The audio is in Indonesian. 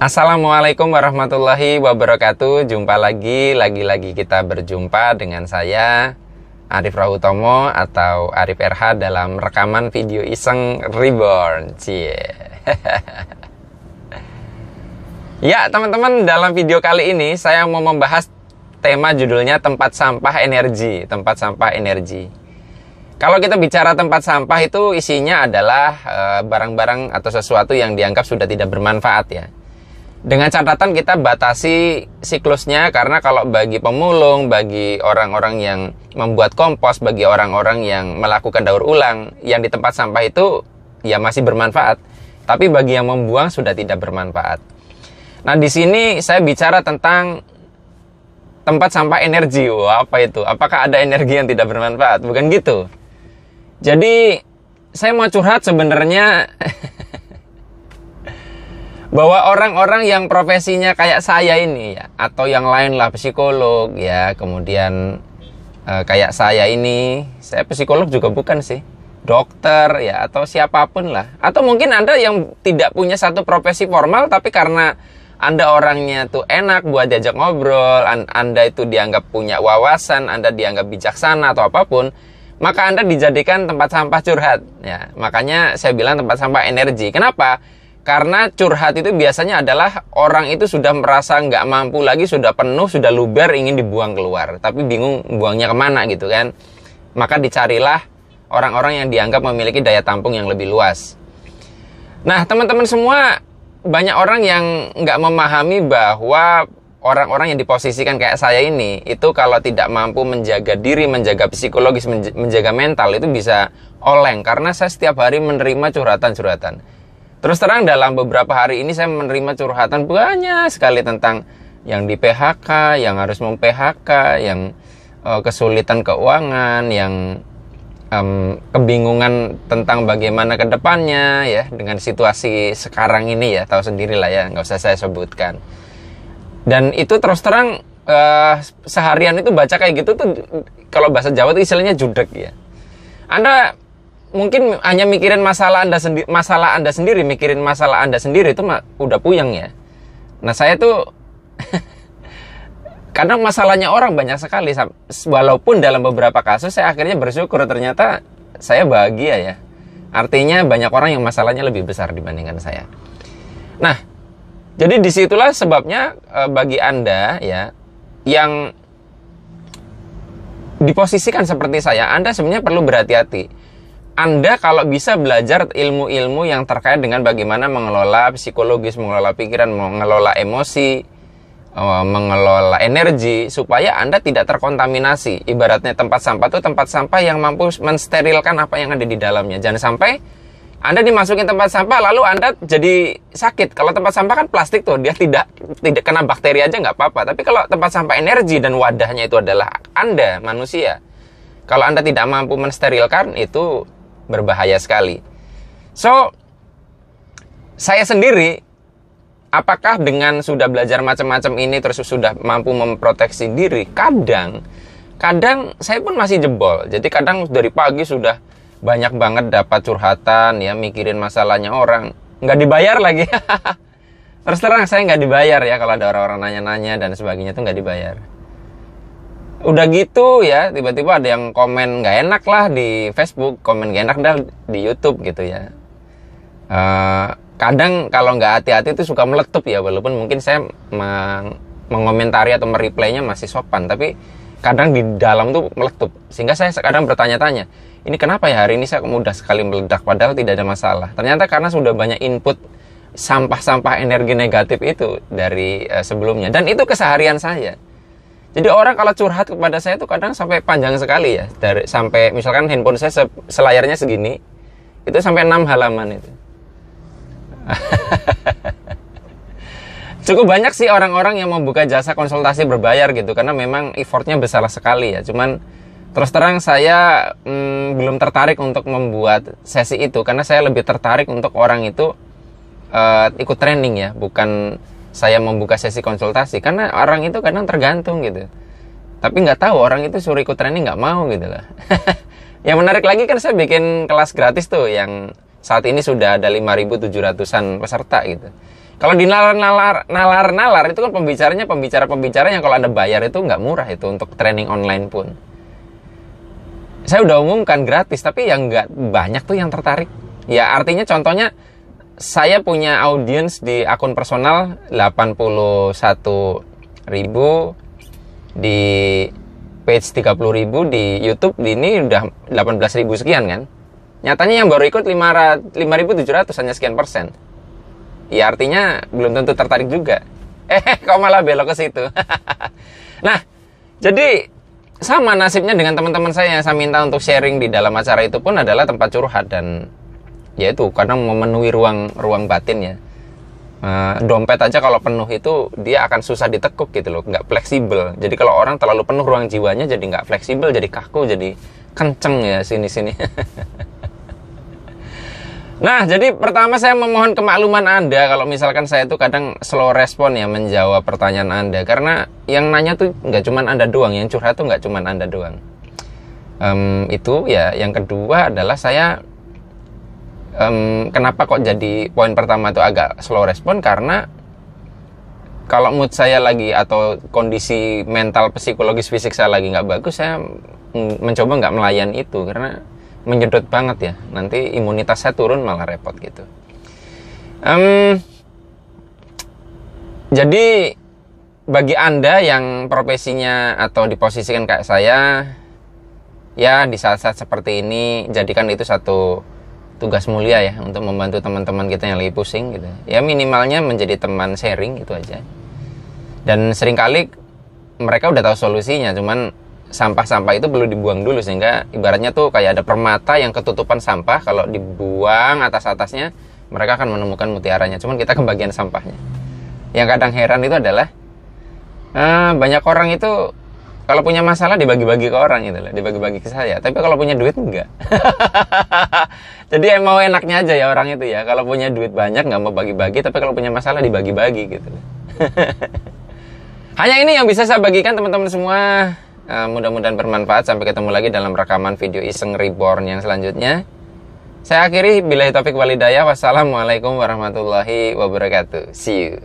Assalamualaikum warahmatullahi wabarakatuh. Jumpa lagi kita berjumpa dengan saya Arif Rahutomo atau Arif RH dalam rekaman video iseng Reborn. Cie. Ya teman-teman, dalam video kali ini saya mau membahas tema judulnya tempat sampah energi. Tempat sampah energi. Kalau kita bicara tempat sampah itu isinya adalah barang-barang atau sesuatu yang dianggap sudah tidak bermanfaat ya. Dengan catatan kita batasi siklusnya, karena kalau bagi pemulung, bagi orang-orang yang membuat kompos, bagi orang-orang yang melakukan daur ulang, yang di tempat sampah itu ya masih bermanfaat. Tapi bagi yang membuang sudah tidak bermanfaat. Nah di sini saya bicara tentang tempat sampah energi. Wah, apa itu? Apakah ada energi yang tidak bermanfaat? Bukan gitu. Jadi saya mau curhat sebenarnya bahwa orang-orang yang profesinya kayak saya ini ya, atau yang lain lah, psikolog ya, kemudian kayak saya ini, saya psikolog juga bukan sih, dokter ya, atau siapapun lah, atau mungkin Anda yang tidak punya satu profesi formal, tapi karena Anda orangnya tuh enak buat diajak ngobrol, Anda itu dianggap punya wawasan, Anda dianggap bijaksana atau apapun, maka Anda dijadikan tempat sampah curhat ya. Makanya saya bilang tempat sampah energi. Kenapa? Karena curhat itu biasanya adalah orang itu sudah merasa nggak mampu lagi, sudah penuh, sudah luber, ingin dibuang keluar, tapi bingung buangnya kemana gitu kan. Maka dicarilah orang-orang yang dianggap memiliki daya tampung yang lebih luas. Nah teman-teman semua, banyak orang yang nggak memahami bahwa orang-orang yang diposisikan kayak saya ini, itu kalau tidak mampu menjaga diri, menjaga psikologis, menjaga mental, itu bisa oleng. Karena saya setiap hari menerima curhatan-curhatan. Terus terang dalam beberapa hari ini saya menerima curhatan banyak sekali tentang yang di PHK, yang harus mem-PHK, yang kesulitan keuangan, yang kebingungan tentang bagaimana ke depannya ya, dengan situasi sekarang ini ya, tahu sendirilah ya, nggak usah saya sebutkan. Dan itu terus terang seharian itu baca kayak gitu tuh, kalau bahasa Jawa itu istilahnya judek ya. Anda mungkin hanya mikirin masalah Anda sendiri, mikirin masalah Anda sendiri itu udah puyeng ya. Nah saya tuh kadang masalahnya orang banyak sekali, walaupun dalam beberapa kasus saya akhirnya bersyukur, ternyata saya bahagia ya. Artinya banyak orang yang masalahnya lebih besar dibandingkan saya. Nah jadi disitulah sebabnya bagi Anda ya yang diposisikan seperti saya, Anda sebenarnya perlu berhati-hati. Anda kalau bisa belajar ilmu-ilmu yang terkait dengan bagaimana mengelola psikologis, mengelola pikiran, mengelola emosi, mengelola energi, supaya Anda tidak terkontaminasi. Ibaratnya tempat sampah itu tempat sampah yang mampu mensterilkan apa yang ada di dalamnya. Jangan sampai Anda dimasukin tempat sampah lalu Anda jadi sakit. Kalau tempat sampah kan plastik tuh, dia tidak kena bakteri aja nggak apa-apa. Tapi kalau tempat sampah energi dan wadahnya itu adalah Anda, manusia, kalau Anda tidak mampu mensterilkan, itu berbahaya sekali. So, saya sendiri, apakah dengan sudah belajar macam-macam ini terus sudah mampu memproteksi diri? Kadang saya pun masih jebol. Jadi kadang dari pagi sudah banyak banget dapat curhatan ya, mikirin masalahnya orang, nggak dibayar lagi. Terus terang saya nggak dibayar ya, kalau ada orang-orang nanya-nanya dan sebagainya tuh nggak dibayar. Udah gitu ya, tiba-tiba ada yang komen nggak enak lah di Facebook, komen nggak enak dah di YouTube gitu ya. Kadang kalau nggak hati-hati itu suka meletup ya, walaupun mungkin saya mengomentari atau mereplaynya masih sopan, tapi kadang di dalam tuh meletup, sehingga saya kadang bertanya-tanya, ini kenapa ya hari ini saya mudah sekali meledak, padahal tidak ada masalah. Ternyata karena sudah banyak input sampah-sampah energi negatif itu dari sebelumnya, dan itu keseharian saya. Jadi orang kalau curhat kepada saya itu kadang sampai panjang sekali ya, sampai misalkan handphone saya selayarnya segini, itu sampai 6 halaman itu. Cukup banyak sih orang-orang yang membuka jasa konsultasi berbayar gitu, karena memang effortnya besar sekali ya. Cuman terus terang saya belum tertarik untuk membuat sesi itu, karena saya lebih tertarik untuk orang itu ikut training ya, bukan saya membuka sesi konsultasi, karena orang itu kadang tergantung gitu. Tapi nggak tahu orang itu suruh ikut training nggak mau gitu lah. Yang menarik lagi kan saya bikin kelas gratis tuh yang saat ini sudah ada 5.700-an peserta gitu. Kalau di nalar itu kan pembicara yang kalau Anda bayar itu nggak murah itu untuk training online pun. Saya udah umumkan gratis, tapi yang nggak banyak tuh yang tertarik. Ya artinya contohnya, saya punya audiens di akun personal 81.000, di page 30.000, di YouTube ini udah 18.000 sekian kan. Nyatanya yang baru ikut 5.700, hanya sekian persen. Ya artinya belum tentu tertarik juga. Kok malah belok ke situ. Nah, jadi sama nasibnya dengan teman-teman saya yang saya minta untuk sharing di dalam acara itu pun adalah tempat curhat, dan ya itu kadang memenuhi ruang batin ya. Dompet aja kalau penuh itu dia akan susah ditekuk gitu loh, nggak fleksibel. Jadi kalau orang terlalu penuh ruang jiwanya jadi nggak fleksibel, jadi kaku, jadi kenceng ya sini-sini. Nah, jadi pertama saya memohon kemakluman Anda kalau misalkan saya tuh kadang slow respon ya menjawab pertanyaan Anda. Karena yang nanya tuh nggak cuma Anda doang, yang curhat tuh nggak cuma Anda doang. Itu ya, yang kedua adalah saya kenapa kok jadi poin pertama tuh agak slow respon, karena kalau mood saya lagi atau kondisi mental psikologis fisik saya lagi nggak bagus, saya mencoba nggak melayan itu karena menyedot banget ya, nanti imunitas saya turun malah repot gitu. Jadi bagi Anda yang profesinya atau diposisikan kayak saya, ya di saat-saat seperti ini jadikan itu satu tugas mulia ya, untuk membantu teman-teman kita yang lagi pusing gitu. Ya minimalnya menjadi teman sharing itu aja. Dan seringkali mereka udah tahu solusinya, cuman sampah-sampah itu perlu dibuang dulu, sehingga ibaratnya tuh kayak ada permata yang ketutupan sampah, kalau dibuang atas-atasnya mereka akan menemukan mutiaranya, cuman kita kebagian sampahnya. Yang kadang heran itu adalah banyak orang itu kalau punya masalah dibagi-bagi ke orang gitu loh, dibagi-bagi ke saya, tapi kalau punya duit enggak. Jadi mau enaknya aja ya orang itu ya, kalau punya duit banyak nggak mau bagi-bagi, tapi kalau punya masalah dibagi-bagi gitu loh. Hanya ini yang bisa saya bagikan teman-teman semua. Mudah-mudahan bermanfaat. Sampai ketemu lagi dalam rekaman video Iseng Reborn yang selanjutnya. Saya akhiri, billahi taufik walhidayah. Wassalamualaikum warahmatullahi wabarakatuh. See you.